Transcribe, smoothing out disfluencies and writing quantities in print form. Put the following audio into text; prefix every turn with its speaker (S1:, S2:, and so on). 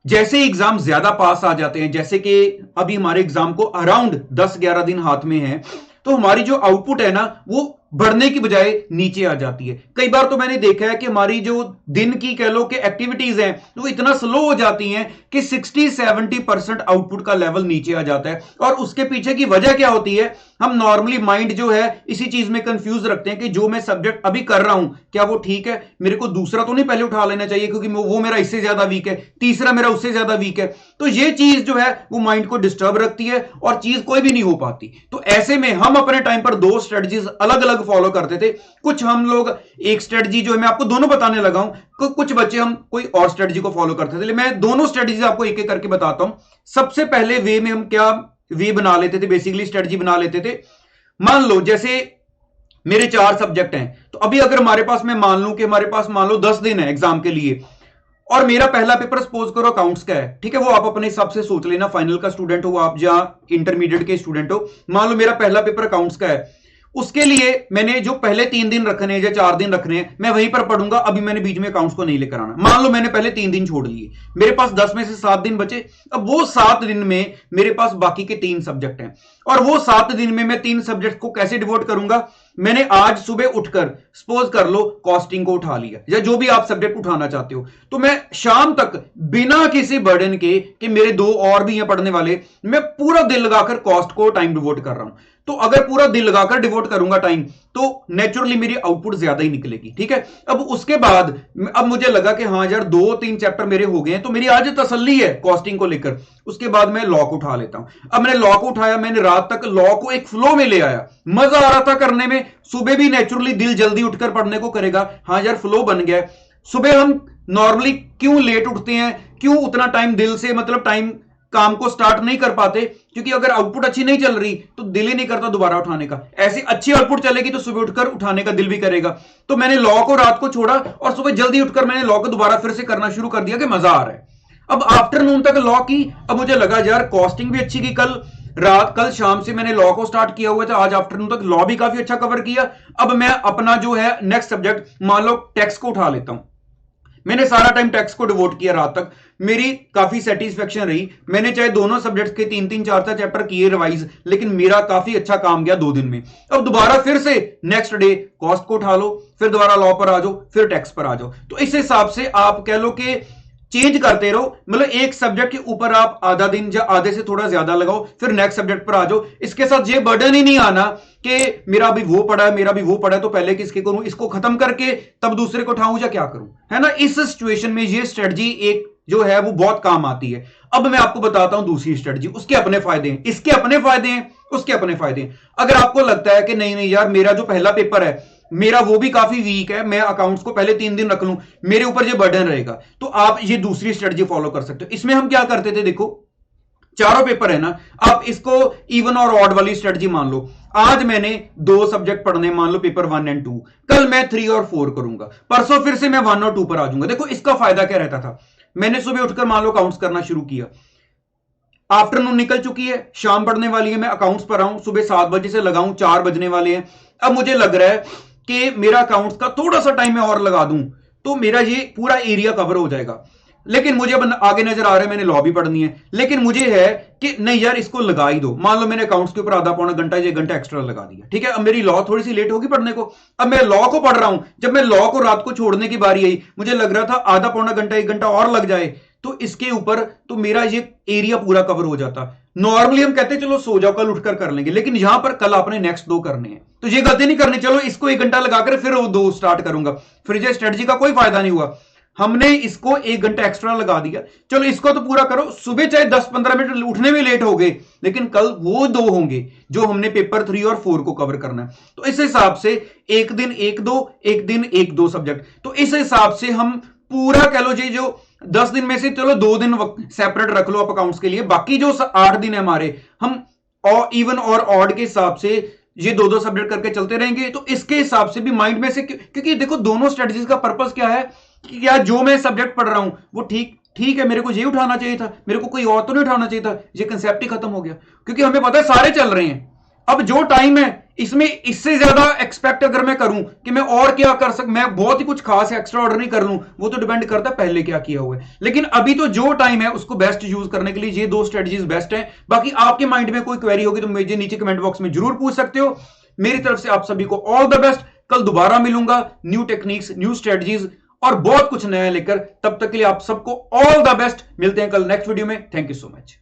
S1: जैसे एग्जाम ज्यादा पास आ जाते हैं, जैसे कि अभी हमारे एग्जाम को अराउंड 10-11 दिन हाथ में है, तो हमारी जो आउटपुट है ना वो बढ़ने की बजाय नीचे आ जाती है। कई बार तो मैंने देखा है कि हमारी जो दिन की कह लो कि एक्टिविटीज हैं वो इतना स्लो हो जाती हैं कि 60-70% आउटपुट का लेवल नीचे आ जाता है। और उसके पीछे की वजह क्या होती है, हम नॉर्मली माइंड जो है इसी चीज में कंफ्यूज रखते हैं कि जो मैं सब्जेक्ट अभी कर रहा हूं क्या वो ठीक है, मेरे को दूसरा तो नहीं पहले उठा लेना चाहिए क्योंकि वो मेरा इससे ज्यादा वीक है, तीसरा मेरा उससे ज्यादा वीक है। तो ये चीज जो है वो माइंड को डिस्टर्ब रखती है और चीज कोई भी नहीं हो पाती। तो ऐसे में हम अपने टाइम पर दो स्ट्रेटजीज अलग अलग फॉलो करते थे। कुछ हम लोग एक स्ट्रेटजी जो है मैं आपको दोनों बताने लगा हूं, कुछ बच्चे हम कोई और स्ट्रेटजी को फॉलो करते थे। मैं दोनों स्ट्रेटजीज आपको एक एक करके बताता हूं। सबसे पहले वे में हम क्या वे बना लेते थे, बेसिकली स्ट्रेटजी बना लेते थे। मान लो जैसे मेरे 4 सब्जेक्ट हैं, तो अभी अगर हमारे पास मैं मान लूं कि हमारे पास मान लो 10 दिन है एग्जाम के लिए, और मेरा पहला पेपर सपोज करो अकाउंट्स का है, ठीक है, वो आप अपने हिसाब से सोच लेना, फाइनल का स्टूडेंट हो आप जहां इंटरमीडिएट के स्टूडेंट हो। मान लो मेरा पहला पेपर अकाउंट्स का है, उसके लिए मैंने जो पहले 3 दिन रखने हैं या 4 दिन रखने हैं मैं वहीं पर पढ़ूंगा। अभी मैंने बीच में अकाउंट्स को नहीं लेकर आना। मान लो मैंने पहले 3 दिन छोड़ लिए, मेरे पास 10 में से 7 दिन बचे। अब वो 7 दिन में मेरे पास बाकी के 3 सब्जेक्ट हैं, और वो 7 दिन में मैं 3 सब्जेक्ट को कैसे डिवोट करूंगा। मैंने आज सुबह उठकर सपोज कर लो कॉस्टिंग को उठा लिया या जो भी आप सब्जेक्ट उठाना चाहते हो, तो मैं शाम तक बिना किसी बर्डन के कि मेरे 2 और भी हैं पढ़ने वाले, मैं पूरा दिल लगाकर कॉस्ट को टाइम डिवोट कर रहा हूं। तो अगर पूरा दिल लगाकर डिवोट करूंगा टाइम, तो नेचुरली मेरी आउटपुट ज्यादा ही निकलेगी, ठीक है। अब उसके बाद अब मुझे लगा कि हाँ यार 2-3 चैप्टर मेरे हो गए हैं, तो मेरी आज तसल्ली है कॉस्टिंग को लेकर। उसके बाद मैं लॉ को उठा लेता हूं। अब मैंने लॉ को उठाया, मैंने रात तक लॉ को एक फ्लो में ले आया, मजा आ रहा था करने में। सुबह भी नेचुरली दिल जल्दी उठकर पढ़ने को करेगा, हाँ यार फ्लो बन गया। सुबह हम नॉर्मली क्यों लेट उठते हैं, क्यों उतना टाइम दिल से मतलब टाइम काम को स्टार्ट नहीं कर पाते, क्योंकि अगर आउटपुट अच्छी नहीं चल रही तो दिल ही नहीं करता दोबारा उठाने का। ऐसी अच्छी आउटपुट चलेगी तो सुबह उठकर उठाने का दिल भी करेगा। तो मैंने लॉ को रात को छोड़ा और सुबह जल्दी उठकर मैंने लॉ को दोबारा फिर से करना शुरू कर दिया कि मजा आ रहा है। अब आफ्टरनून तक लॉ की, अब मुझे लगा यार कॉस्टिंग भी अच्छी की, कल शाम से मैंने लॉ को स्टार्ट किया हुआ था, आज आफ्टरनून तक लॉ भी काफी अच्छा कवर किया। अब मैं अपना जो है नेक्स्ट सब्जेक्ट मान लो टैक्स को उठा लेता हूं। मैंने सारा टाइम टैक्स को डिवोट किया रात तक, मेरी काफी सेटिस्फेक्शन रही। मैंने चाहे दोनों सब्जेक्ट्स के 3-3 4-4 चैप्टर किए रिवाइज, लेकिन मेरा काफी अच्छा काम गया 2 दिन में। अब दोबारा फिर से नेक्स्ट डे कॉस्ट को उठा लो, फिर दोबारा लॉ पर आ जाओ, फिर टैक्स पर आ जाओ। तो इस हिसाब से आप कह लो कि चेंज करते रहो, मतलब एक सब्जेक्ट के ऊपर आप आधा दिन या आधे से थोड़ा ज्यादा लगाओ, फिर नेक्स्ट सब्जेक्ट पर आ जाओ। इसके साथ ये बर्डन ही नहीं आना कि मेरा भी वो पड़ा है, मेरा भी वो पड़ा है, तो पहले किसके करूं, इसको खत्म करके तब दूसरे को उठाऊं या क्या करूं, है ना। इस सिचुएशन में ये स्ट्रेटजी एक जो है वो बहुत काम आती है। अब मैं आपको बताता हूं दूसरी स्ट्रेटजी, उसके अपने फायदे हैं, इसके अपने फायदे हैं, उसके अपने फायदे हैं। अगर आपको लगता है कि नहीं नहीं यार मेरा जो पहला पेपर है मेरा वो भी काफी वीक है, मैं अकाउंट्स को पहले 3 दिन रख लूं, मेरे ऊपर ये बर्डन रहेगा, तो आप ये दूसरी स्ट्रेटजी फॉलो कर सकते हो। इसमें हम क्या करते थे, देखो चारों पेपर है ना, आप इसको इवन और ऑड वाली स्ट्रेटजी मान लो। आज मैंने 2 सब्जेक्ट पढ़ने, मान लो पेपर 1 और 2, कल मैं 3 और 4 करूंगा, परसों फिर से मैं 1 और 2 पर आ जाऊंगा। देखो इसका फायदा क्या रहता था, मैंने सुबह उठकर मान लो अकाउंट्स करना शुरू किया, आफ्टरनून निकल चुकी है, शाम पढ़ने वाली है, मैं अकाउंट्स पर आऊं, सुबह 7 बजे से लगाऊं, 4 बजने वाले हैं। अब मुझे लग रहा है कि मेरा अकाउंट्स का थोड़ा सा टाइम मैं और लगा दूं तो मेरा ये पूरा एरिया कवर हो जाएगा। लेकिन मुझे अब आगे नजर आ रहा है मैंने लॉ भी पढ़नी है, लेकिन मुझे है कि नहीं यार इसको लगा ही दो। मान लो मैंने अकाउंट्स के ऊपर आधा पौना घंटा या 1 घंटा एक्स्ट्रा लगा दिया, ठीक है। अब मेरी लॉ थोड़ी सी लेट होगी पढ़ने को, अब मैं लॉ को पढ़ रहा हूं। जब मैं लॉ को रात को छोड़ने की बारी आई, मुझे लग रहा था आधा पौना घंटा 1 घंटा और लग जाए तो इसके ऊपर तो मेरा ये एरिया पूरा कवर हो जाता। नॉर्मली हम कहते हैं चलो सो जाओ कल उठकर कर लेंगे, लेकिन यहां पर कल आपने नेक्स्ट 2 करने हैं, तो ये गलती नहीं करनी चलो इसको 1 घंटा लगाकर फिर वो 2 स्टार्ट करूंगा, फिर ये स्ट्रेटजी का कोई फायदा नहीं हुआ। हमने इसको 1 घंटा एक्स्ट्रा लगा दिया, चलो इसको तो पूरा करो। सुबह चाहे 10-15 मिनट उठने में लेट हो गए, लेकिन कल वो 2 होंगे जो हमने पेपर 3 और 4 को कवर करना है। तो इस हिसाब से एक दिन 1-2, एक दिन 1-2 सब्जेक्ट, तो इस हिसाब से हम पूरा कह लो जी जो 10 दिन में से चलो 2 दिन सेपरेट रख लो आप अकाउंट्स के लिए, बाकी जो 8 दिन है हमारे हम इवन और ऑड के हिसाब से ये 2-2 सब्जेक्ट करके चलते रहेंगे। तो इसके हिसाब से भी माइंड में से, क्योंकि देखो दोनों स्ट्रेटजीज का पर्पस क्या है कि क्या जो मैं सब्जेक्ट पढ़ रहा हूं वो ठीक है, मेरे को ये उठाना चाहिए था, मेरे को कोई और तो नहीं उठाना चाहिए था, ये कंसेप्ट ही खत्म हो गया। क्योंकि हमें पता है सारे चल रहे हैं, अब जो टाइम है इसमें इससे ज्यादा एक्सपेक्ट अगर मैं करूं कि मैं और क्या कर सक, मैं बहुत ही कुछ खास एक्स्ट्रा ऑर्डर नहीं कर लूं, वो तो डिपेंड करता है पहले क्या किया हुआ है। लेकिन अभी तो जो टाइम है उसको बेस्ट यूज करने के लिए ये दो स्ट्रेटजीज बेस्ट है। बाकी आपके माइंड में कोई क्वेरी होगी तो मुझे नीचे कमेंट बॉक्स में जरूर पूछ सकते हो। मेरी तरफ से आप सभी को ऑल द बेस्ट। कल दोबारा मिलूंगा न्यू टेक्निक्स, न्यू स्ट्रेटजीज और बहुत कुछ नया लेकर। तब तक के लिए आप सबको ऑल द बेस्ट। मिलते हैं कल नेक्स्ट वीडियो में। Thank you so much.